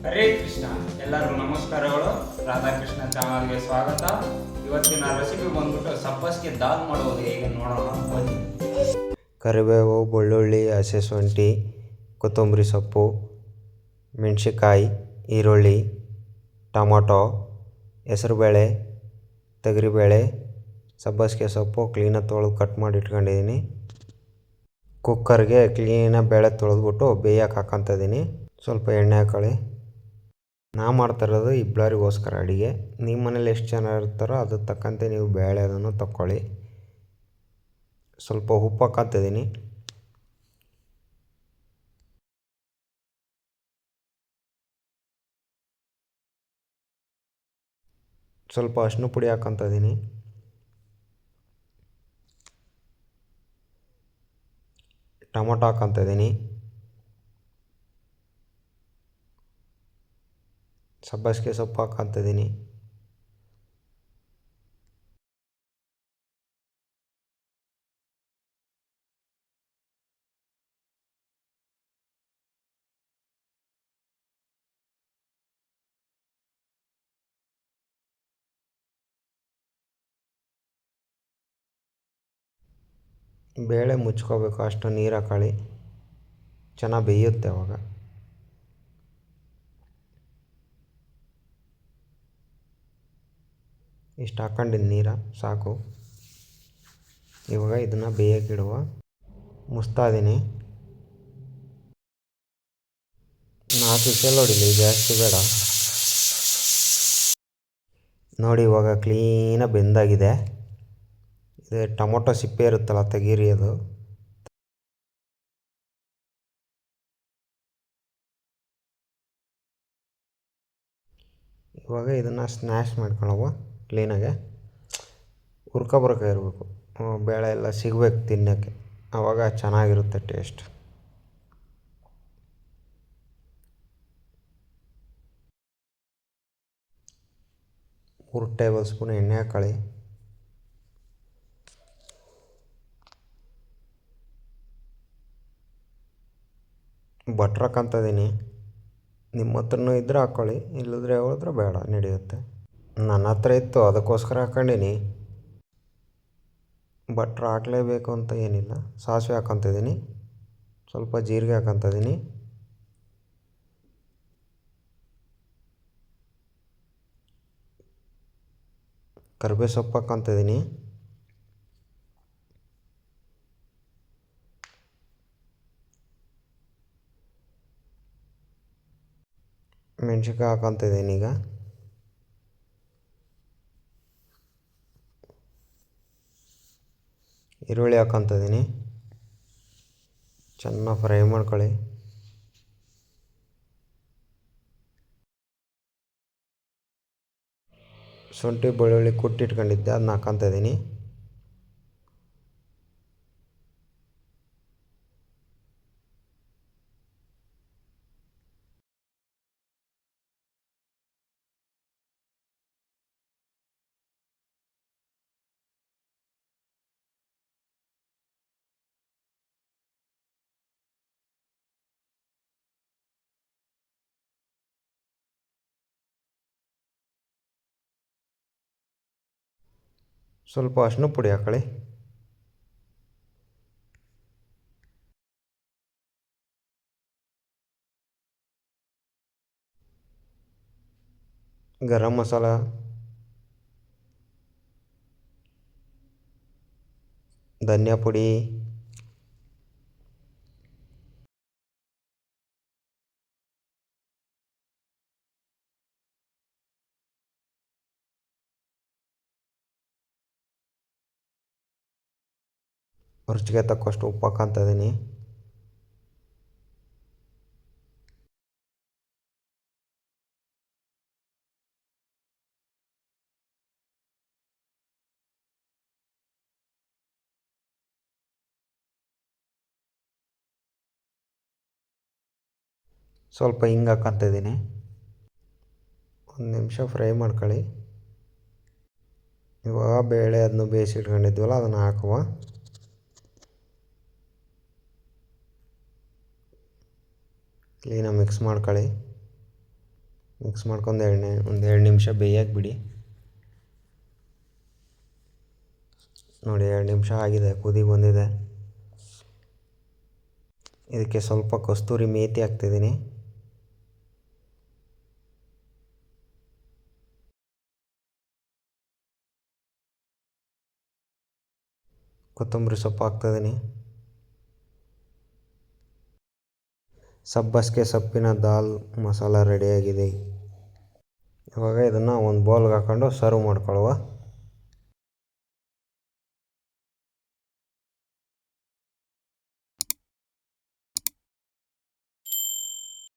ಹರೇ ಕೃಷ್ಣ. ಎಲ್ಲರಿಗೂ ನಮಸ್ಕಾರಗಳು. ರಾಧಾಕೃಷ್ಣ ಚಾನಲ್ಗೆ ಸ್ವಾಗತ. ಇವತ್ತಿನ ರೆಸಿಪಿ ಬಂದ್ಬಿಟ್ಟು ಸಬ್ಬಸ್ಗೆ ದಾಲ್ ಮಾಡೋದು ಹೇಗೆ ನೋಡೋಣ ಬನ್ನಿ. ಕರಿಬೇವು, ಬೆಳ್ಳುಳ್ಳಿ, ಹಸಿ ಶುಂಠಿ, ಕೊತ್ತಂಬರಿ ಸೊಪ್ಪು, ಮೆಣಸಿಕಾಯಿ, ಈರುಳ್ಳಿ, ಟೊಮೊಟೊ, ಹೆಸರುಬೇಳೆ, ತೊಗರಿಬೇಳೆ, ಸಬ್ಬಸಿಗೆ ಸೊಪ್ಪು ಕ್ಲೀನಾಗಿ ತೊಳೆದು ಕಟ್ ಮಾಡಿ ಇಟ್ಕೊಂಡಿದ್ದೀನಿ. ಕುಕ್ಕರ್ಗೆ ಕ್ಲೀನಾಗಿ ಬೇಳೆ ತೊಳೆದ್ಬಿಟ್ಟು ಬೇಯಕ್ಕೆ ಹಾಕ್ಕೊತಿದ್ದೀನಿ. ಸ್ವಲ್ಪ ಎಣ್ಣೆ ಹಾಕೊಳ್ಳಿ. ನಾ ಮಾಡ್ತಾಯಿರೋದು ಇಬ್ಬರಿಗೋಸ್ಕರ ಅಡುಗೆ. ನಿಮ್ಮ ಮನೇಲಿ ಎಷ್ಟು ಜನ ಇರ್ತಾರೋ ಅದ್ರ ತಕ್ಕಂತೆ ನೀವು ಬೇಳೆ ಅದನ್ನು ತಗೊಳ್ಳಿ. ಸ್ವಲ್ಪ ಉಪ್ಪು ಹಾಕ್ಕೊತಿದ್ದೀನಿ. ಸ್ವಲ್ಪ ಅರಿಶಿನ ಪುಡಿ ಹಾಕ್ಕೊತಿದ್ದೀನಿ. ಟೊಮೊಟೊ ಹಾಕ್ಕೊತಿದ್ದೀನಿ. ಸಬ್ಬಸಿಗೆ ಸೊಪ್ಪು ಹಾಕ್ಕೊತಿದ್ದೀನಿ. ಬೇಳೆ ಮುಚ್ಕೋಬೇಕು, ಅಷ್ಟು ನೀರು ಹಾಕೊಳ್ಳಿ. ಚೆನ್ನಾಗಿ ಬೇಯುತ್ತೆ ಅವಾಗ. ಇಷ್ಟು ಹಾಕ್ಕೊಂಡಿದ್ದು ನೀರು ಸಾಕು. ಇವಾಗ ಇದನ್ನು ಬೇಯಕ್ಕಿಡುವ. ಮುಚ್ತಾ ಇದ್ದೀನಿ. 4 ವಿಷಲ್ ಹೊಡಿಲಿ, ಜಾಸ್ತಿ ಬೇಡ. ನೋಡಿ ಇವಾಗ ಕ್ಲೀನಾಗಿ ಬೆಂದಾಗಿದೆ. ಇದು ಟೊಮೊಟೊ ಸಿಪ್ಪೆ ಇರುತ್ತಲ್ಲ, ತೆಗೀರಿ ಅದು. ಇವಾಗ ಇದನ್ನು ಸ್ನ್ಯಾಶ್ ಮಾಡ್ಕೊಳ್ಳುವ ಕ್ಲೀನಾಗೆ. ಹುರ್ಕೊಬರಕ ಇರಬೇಕು, ಬೇಳೆ ಎಲ್ಲ ಸಿಗಬೇಕು ತಿನ್ನೋಕ್ಕೆ, ಆವಾಗ ಚೆನ್ನಾಗಿರುತ್ತೆ ಟೇಸ್ಟ್. ಮೂರು ಟೇಬಲ್ ಸ್ಪೂನ್ ಎಣ್ಣೆ ಹಾಕೊಳ್ಳಿ. ಬಟ್ರ್ ಹಾಕ್ಕೊತಿದ್ದೀನಿ. ನಿಮ್ಮ ಹತ್ರನೂ ಇದ್ದರೆ ಹಾಕ್ಕೊಳ್ಳಿ, ಇಲ್ಲದ್ರೆ ಹೋದ್ರೆ ಬೇಡ, ನಡೆಯುತ್ತೆ. ನನ್ನ ಹತ್ರ ಇತ್ತು, ಅದಕ್ಕೋಸ್ಕರ ಹಾಕ್ಕೊಂಡೀನಿ. ಬಟ್ರ್ ಹಾಕಲೇಬೇಕು ಅಂತ ಏನಿಲ್ಲ. ಸಾಸಿವೆ ಹಾಕ್ಕೊತಿದ್ದೀನಿ. ಸ್ವಲ್ಪ ಜೀರಿಗೆ ಹಾಕ್ಕೊತಿದ್ದೀನಿ. ಕರಿಬೇವು ಸೊಪ್ಪು ಹಾಕ್ಕೊತಿದ್ದೀನಿ. ಮೆಣಸಿನ್ಕಾಯಿ ಹಾಕ್ಕೊತಿದ್ದೀನಿ. ಈಗ ಈರುಳ್ಳಿ ಹಾಕ್ಕೊತಿದ್ದೀನಿ. ಚೆನ್ನಾಗಿ ಫ್ರೈ ಮಾಡ್ಕೊಳ್ಳಿ. ಶುಂಠಿ ಬೆಳ್ಳುಳ್ಳಿ ಕುಟ್ಟಿಟ್ಕೊಂಡಿದ್ದೆ, ಅದನ್ನ ಹಾಕ್ಕೊತಿದ್ದೀನಿ. ಸ್ವಲ್ಪ ಅರಿಶಿನ ಪುಡಿ ಹಾಕೊಳ್ಳಿ. ಗರಂ ಮಸಾಲ, ಧನಿಯಾ ಪುಡಿ, ರುಚಿಗೆ ತಕ್ಕಷ್ಟು ಉಪ್ಪು ಹಾಕ್ಕೊತಿದ್ದೀನಿ. ಸ್ವಲ್ಪ ಹಿಂಗೆ ಹಾಕ್ಕೊತಿದ್ದೀನಿ. 1 ನಿಮಿಷ ಫ್ರೈ ಮಾಡ್ಕೊಳ್ಳಿ. ಇವಾಗ ಬೇಳೆ ಅದನ್ನು ಬೇಯಿಸಿಟ್ಕೊಂಡಿದ್ವಲ್ಲ, ಅದನ್ನು ಹಾಕುವ. ಕ್ಲೀನಾಗಿ ಮಿಕ್ಸ್ ಮಾಡ್ಕೊಳ್ಳಿ. ಮಿಕ್ಸ್ ಮಾಡ್ಕೊಂಡು ಒಂದು 2 ನಿಮಿಷ ಬೇಯಕ್ಕೆ ಬಿಡಿ. ನೋಡಿ 2 ನಿಮಿಷ ಆಗಿದೆ, ಕುದಿ ಬಂದಿದೆ. ಇದಕ್ಕೆ ಸ್ವಲ್ಪ ಕಸ್ತೂರಿ ಮೇಥಿ ಹಾಕ್ತಿದ್ದೀನಿ. ಕೊತ್ತಂಬರಿ ಸೊಪ್ಪು ಹಾಕ್ತಿದ್ದೀನಿ. ಸಬ್ಬಸಿಗೆ ಸೊಪ್ಪಿನ ದಾಲ್ ಮಸಾಲ ರೆಡಿಯಾಗಿದೆ. ಇವಾಗ ಇದನ್ನು ಒಂದು ಬೌಲ್ಗೆ ಹಾಕ್ಕೊಂಡು ಸರ್ವ್ ಮಾಡ್ಕೊಳ್ಳುವ.